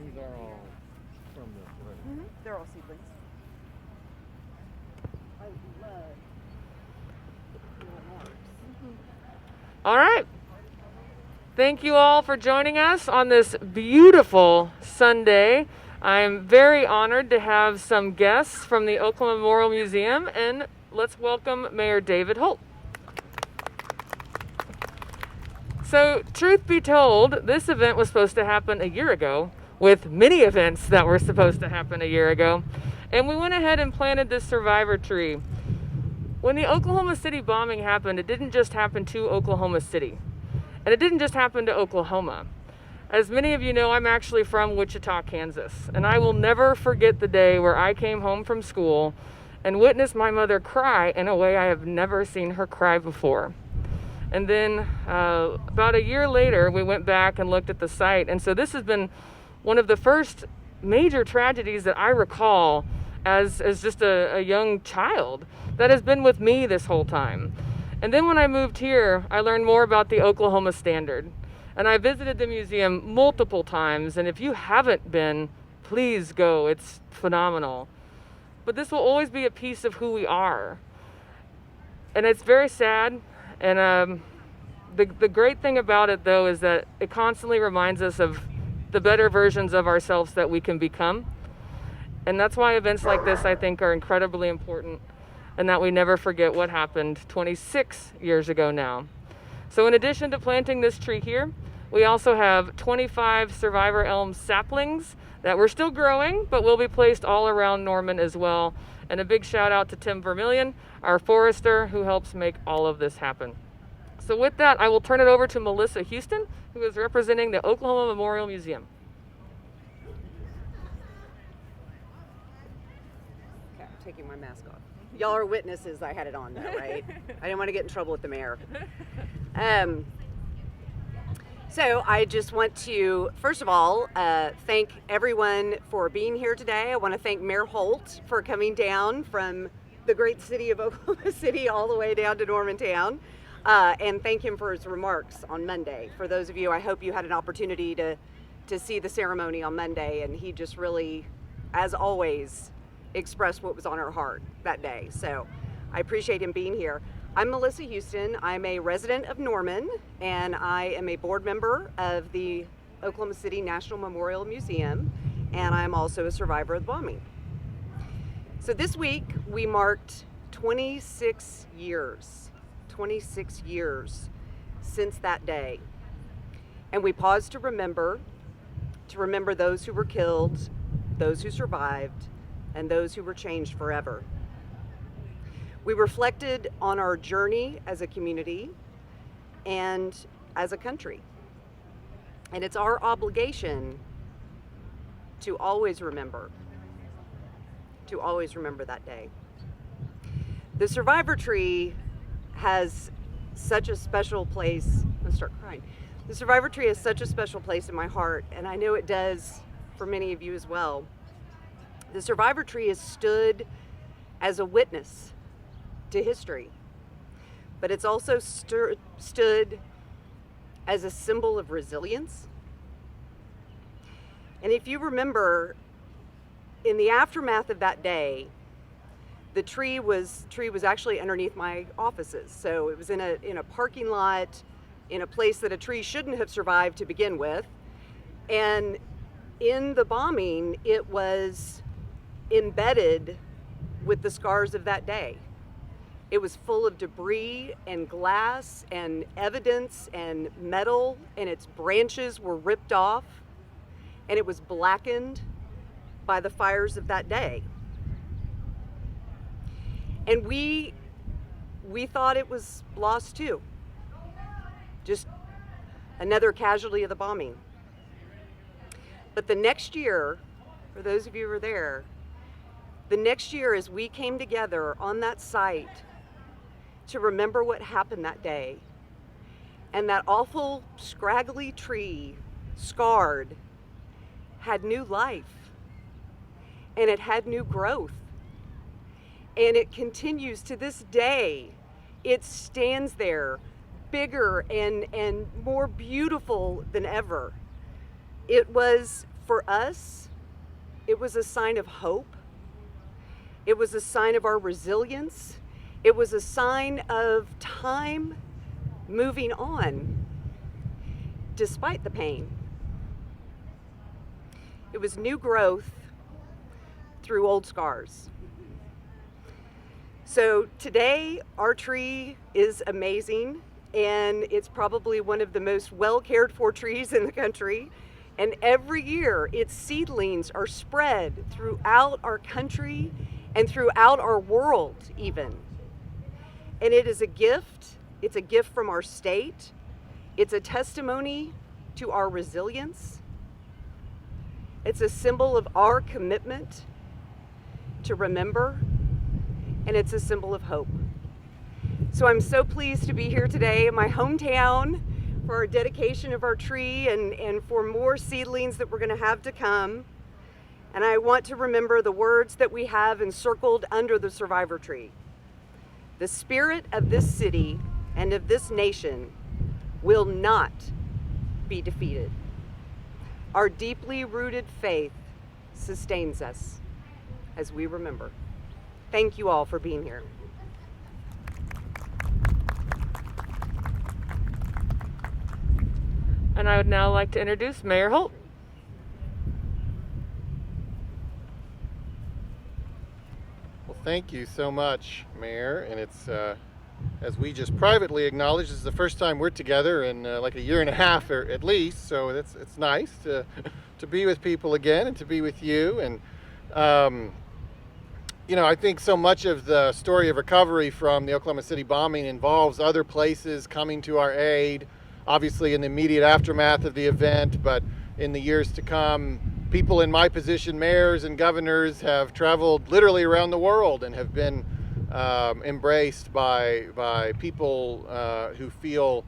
These are all from this, right? They're all seedlings. I love marks. All right. Thank you all for joining us on this beautiful Sunday. I'm very honored to have some guests from the Oklahoma Memorial Museum, and let's welcome Mayor David Holt. So, truth be told, this event was supposed to happen a year ago, with many events that were supposed to happen a year ago, and we went ahead and planted this survivor tree. When the Oklahoma City bombing happened, it didn't just happen to Oklahoma City, and it didn't just happen to Oklahoma. As many of you know, I'm actually from Wichita, Kansas, and I will never forget the day where I came home from school and witnessed my mother cry in a way I have never seen her cry before. And then about a year later, we went back and looked at the site. And so this has been one of the first major tragedies that I recall as just a young child that has been with me this whole time. And then when I moved here, I learned more about the Oklahoma Standard. And I visited the museum multiple times. And if you haven't been, please go. It's phenomenal. But this will always be a piece of who we are. And it's very sad. And the great thing about it, though, is that it constantly reminds us of the better versions of ourselves that we can become. And that's why events like this, I think, are incredibly important, and that we never forget what happened 26 years ago now. So in addition to planting this tree here, we also have 25 survivor elm saplings that we're still growing, but will be placed all around Norman as well. And a big shout out to Tim Vermillion, our forester, who helps make all of this happen. So with that, I will turn it over to Melissa Houston, who is representing the Oklahoma Memorial Museum. Okay, I'm taking my mask off. Y'all are witnesses I had it on though, right? I didn't want to get in trouble with the mayor. So I just want to, first of all, thank everyone for being here today. I want to thank Mayor Holt for coming down from the great city of Oklahoma City all the way down to Normantown, and thank him for his remarks on Monday. For those of you, I hope you had an opportunity to see the ceremony on Monday, and he just really, as always, expressed what was on her heart that day. So I appreciate him being here. I'm Melissa Houston. I'm a resident of Norman, and I am a board member of the Oklahoma City National Memorial Museum, and I'm also a survivor of the bombing. So this week we marked 26 years since that day. And we paused to remember those who were killed, those who survived, and those who were changed forever. We reflected on our journey as a community and as a country. And it's our obligation to always remember that day. The survivor tree has such a special place. I'm gonna start crying. The survivor tree has such a special place in my heart, and I know it does for many of you as well. The survivor tree has stood as a witness to history, but it's also stood as a symbol of resilience. And if you remember, in the aftermath of that day, the tree was actually underneath my offices. So it was in a parking lot, in a place that a tree shouldn't have survived to begin with. And in the bombing, it was embedded with the scars of that day. It was full of debris and glass and evidence and metal, and its branches were ripped off, and it was blackened by the fires of that day. And we thought it was lost too. Just another casualty of the bombing. But the next year, for those of you who were there, The next year, as we came together on that site to remember what happened that day, and that awful, scraggly tree, scarred, had new life, and it had new growth, and it continues to this day. It stands there bigger and more beautiful than ever. It was, for us, it was a sign of hope. It was a sign of our resilience. It was a sign of time moving on, despite the pain. It was new growth through old scars. So today, our tree is amazing, and it's probably one of the most well cared for trees in the country. And every year, its seedlings are spread throughout our country and throughout our world even. And it is a gift. It's a gift from our state. It's a testimony to our resilience. It's a symbol of our commitment to remember, and it's a symbol of hope. So I'm so pleased to be here today in my hometown for our dedication of our tree and for more seedlings that we're going to have to come. And I want to remember the words that we have encircled under the survivor tree. The spirit of this city and of this nation will not be defeated. Our deeply rooted faith sustains us as we remember. Thank you all for being here. And I would now like to introduce Mayor Holt. Well, thank you so much, Mayor. And it's, as we just privately acknowledged, this is the first time we're together in like a year and a half, or at least. So it's nice to be with people again and to be with you. And you know, I think so much of the story of recovery from the Oklahoma City bombing involves other places coming to our aid. Obviously in the immediate aftermath of the event, but in the years to come, people in my position, mayors and governors, have traveled literally around the world and have been embraced by people who feel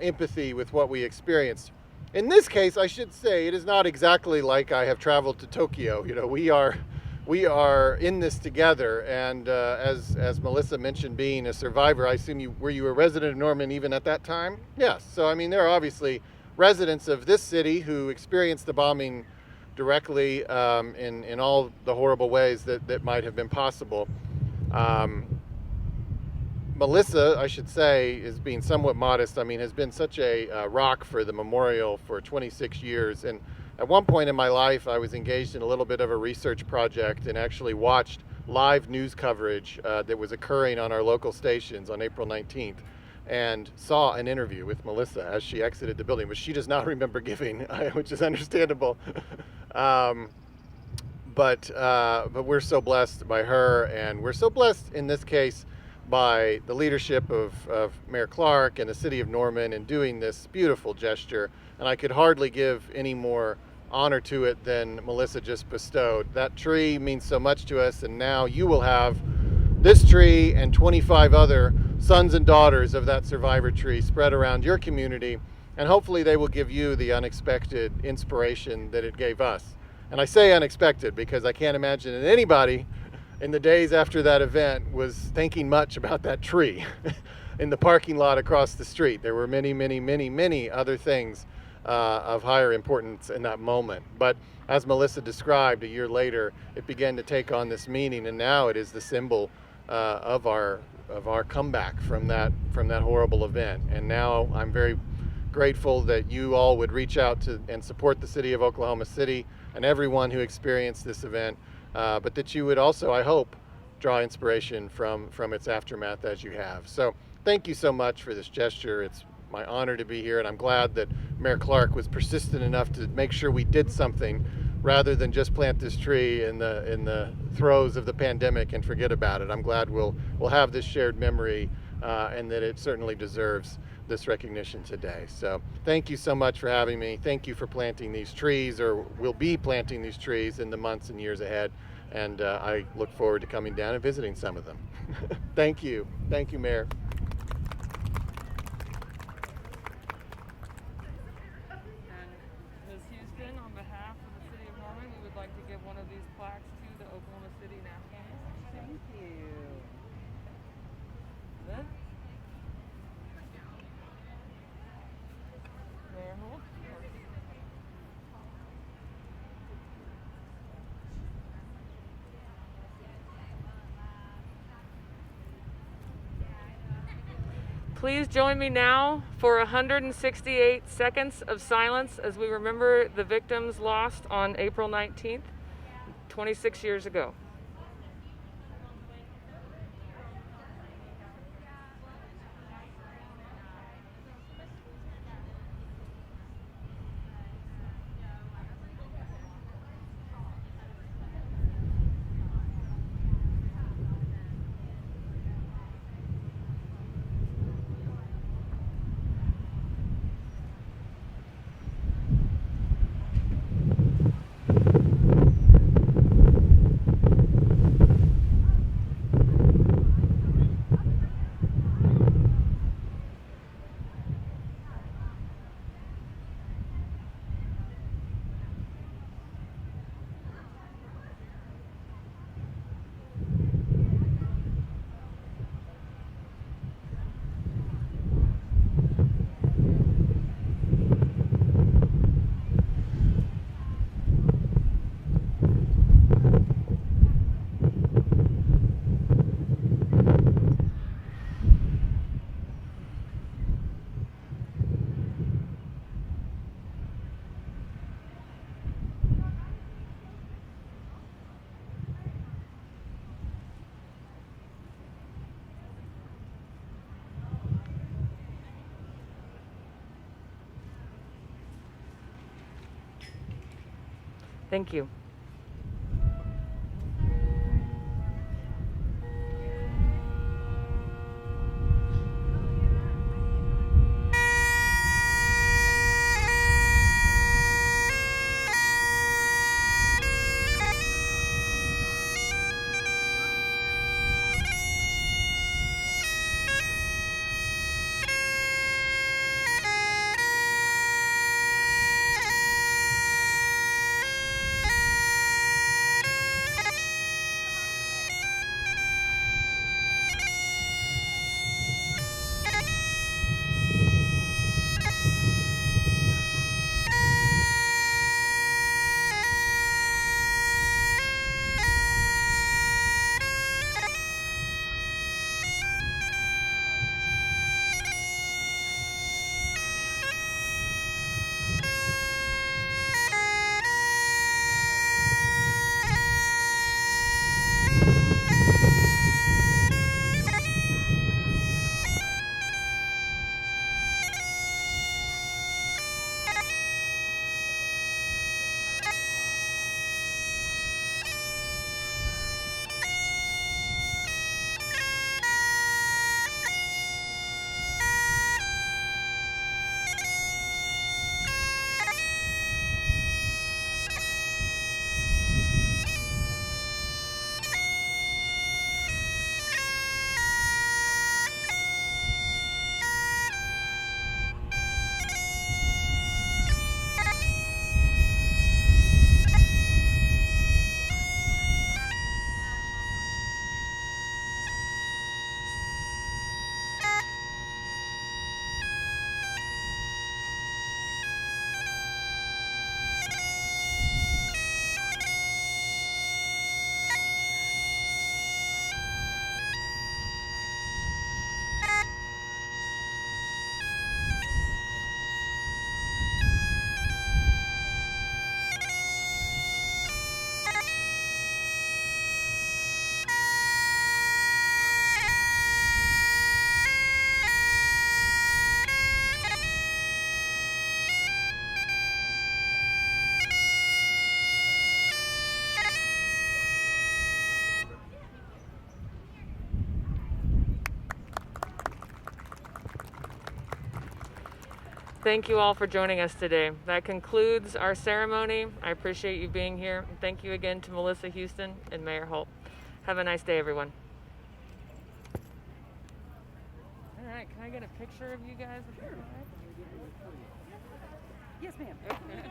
empathy with what we experienced. In this case, I should say, it is not exactly like I have traveled to Tokyo. You know, we are in this together, and as Melissa mentioned, being a survivor, I assume were you a resident of Norman even at that time? Yes. So I mean, there are obviously residents of this city who experienced the bombing directly in all the horrible ways that might have been possible. Melissa, I should say, is being somewhat modest. I mean, has been such a rock for the memorial for 26 years, and at one point in my life, I was engaged in a little bit of a research project and actually watched live news coverage that was occurring on our local stations on April 19th and saw an interview with Melissa as she exited the building, which she does not remember giving, which is understandable. But we're so blessed by her, and we're so blessed in this case by the leadership of Mayor Clark and the city of Norman in doing this beautiful gesture. And I could hardly give any more honor to it than Melissa just bestowed. That tree means so much to us, and now you will have this tree and 25 other sons and daughters of that survivor tree spread around your community, and hopefully they will give you the unexpected inspiration that it gave us. And I say unexpected because I can't imagine that anybody in the days after that event was thinking much about that tree in the parking lot across the street. There were many, many, many, many other things of higher importance in that moment. But as Melissa described, a year later, it began to take on this meaning, and now it is the symbol of our comeback from that horrible event. And now I'm very grateful that you all would reach out to and support the city of Oklahoma City and everyone who experienced this event, but that you would also, I hope, draw inspiration from its aftermath as you have. So thank you so much for this gesture. It's my honor to be here, and I'm glad that Mayor Clark was persistent enough to make sure we did something rather than just plant this tree in the throes of the pandemic and forget about it. I'm glad we'll have this shared memory and that it certainly deserves this recognition today. So thank you so much for having me. Thank you for planting these trees, or will be planting these trees in the months and years ahead. and I look forward to coming down and visiting some of them. Thank you, Mayor. And Ms. Houston, on behalf of the City of Norman, we would like to give one of these plaques to the Oklahoma City Nationals. Thank you. Then, Mayor Holt. Please join me now for 168 seconds of silence as we remember the victims lost on April 19th, 26 years ago. Thank you. Thank you all for joining us today. That concludes our ceremony. I appreciate you being here. And thank you again to Melissa Houston and Mayor Holt. Have a nice day, everyone. All right, can I get a picture of you guys? Yes, ma'am. Okay.